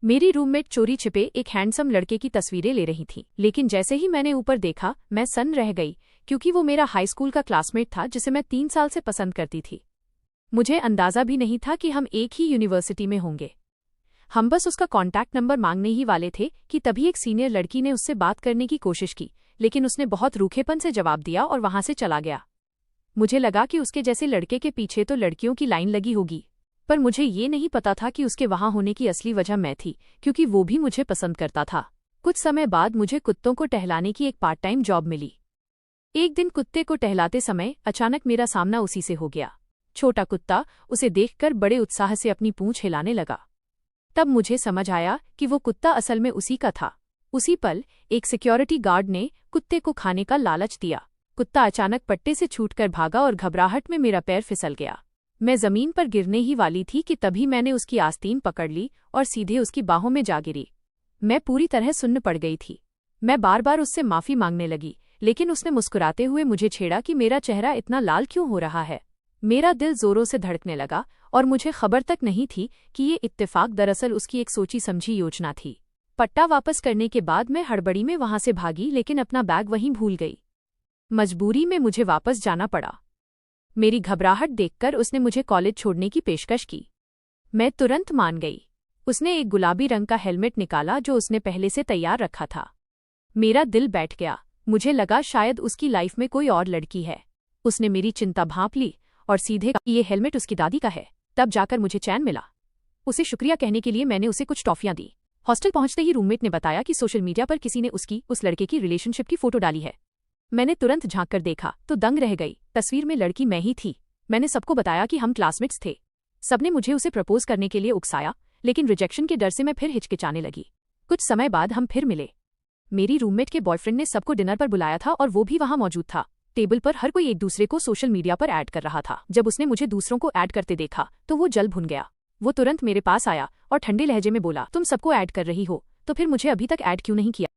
मेरी रूममेट चोरी छिपे एक हैंडसम लड़के की तस्वीरें ले रही थी, लेकिन जैसे ही मैंने ऊपर देखा मैं सन्न रह गई, क्योंकि वो मेरा हाई स्कूल का क्लासमेट था जिसे मैं 3 साल से पसंद करती थी। मुझे अंदाजा भी नहीं था कि हम एक ही यूनिवर्सिटी में होंगे। हम बस उसका कॉन्टैक्ट नंबर मांगने ही वाले थे कि तभी एक सीनियर लड़की ने उससे बात करने की कोशिश की, लेकिन उसने बहुत रूखेपन से जवाब दिया और वहां से चला गया। मुझे लगा कि उसके जैसे लड़के के पीछे तो लड़कियों की लाइन लगी होगी, पर मुझे ये नहीं पता था कि उसके वहां होने की असली वजह मैं थी, क्योंकि वो भी मुझे पसंद करता था। कुछ समय बाद मुझे कुत्तों को टहलाने की एक पार्ट टाइम जॉब मिली। एक दिन कुत्ते को टहलाते समय अचानक मेरा सामना उसी से हो गया। छोटा कुत्ता उसे देखकर बड़े उत्साह से अपनी पूंछ हिलाने लगा। तब मुझे समझ आया कि वो कुत्ता असल में उसी का था। उसी पल एक सिक्योरिटी गार्ड ने कुत्ते को खाने का लालच दिया। कुत्ता अचानक पट्टे से छूटकर भागा और घबराहट में मेरा पैर फिसल गया। मैं जमीन पर गिरने ही वाली थी कि तभी मैंने उसकी आस्तीन पकड़ ली और सीधे उसकी बाहों में जा गिरी। मैं पूरी तरह सुन्न पड़ गई थी। मैं बार बार उससे माफी मांगने लगी, लेकिन उसने मुस्कुराते हुए मुझे छेड़ा कि मेरा चेहरा इतना लाल क्यों हो रहा है। मेरा दिल जोरों से धड़कने लगा और मुझे खबर तक नहीं थी कि ये इत्तेफाक दरअसल उसकी एक सोची समझी योजना थी। पट्टा वापस करने के बाद मैं हड़बड़ी में वहां से भागी, लेकिन अपना बैग वहीं भूल गई। मजबूरी में मुझे वापस जाना पड़ा। मेरी घबराहट देखकर उसने मुझे कॉलेज छोड़ने की पेशकश की। मैं तुरंत मान गई। उसने एक गुलाबी रंग का हेलमेट निकाला जो उसने पहले से तैयार रखा था। मेरा दिल बैठ गया। मुझे लगा शायद उसकी लाइफ में कोई और लड़की है। उसने मेरी चिंता भांप ली और सीधे कहा कि ये हेलमेट उसकी दादी का है। तब जाकर मुझे चैन मिला। उसे शुक्रिया कहने के लिए मैंने उसे कुछ टॉफियां दी। हॉस्टल पहुंचते ही रूममेट ने बताया कि सोशल मीडिया पर किसी ने उस लड़के की रिलेशनशिप की फोटो डाली है। मैंने तुरंत झांक कर देखा तो दंग रह गई। तस्वीर में लड़की मैं ही थी। मैंने सबको बताया कि हम क्लासमेट्स थे। सबने मुझे उसे प्रपोज करने के लिए उकसाया, लेकिन रिजेक्शन के डर से मैं फिर हिचकिचाने लगी। कुछ समय बाद हम फिर मिले। मेरी रूममेट के बॉयफ्रेंड ने सबको डिनर पर बुलाया था और वो भी वहां मौजूद था। टेबल पर हर कोई एक दूसरे को सोशल मीडिया पर ऐड कर रहा था। जब उसने मुझे दूसरों को ऐड करते देखा तो वो जल भुन गया। वो तुरंत मेरे पास आया और ठंडे लहजे में बोला, तुम सबको ऐड कर रही हो तो फिर मुझे अभी तक ऐड क्यों नहीं किया।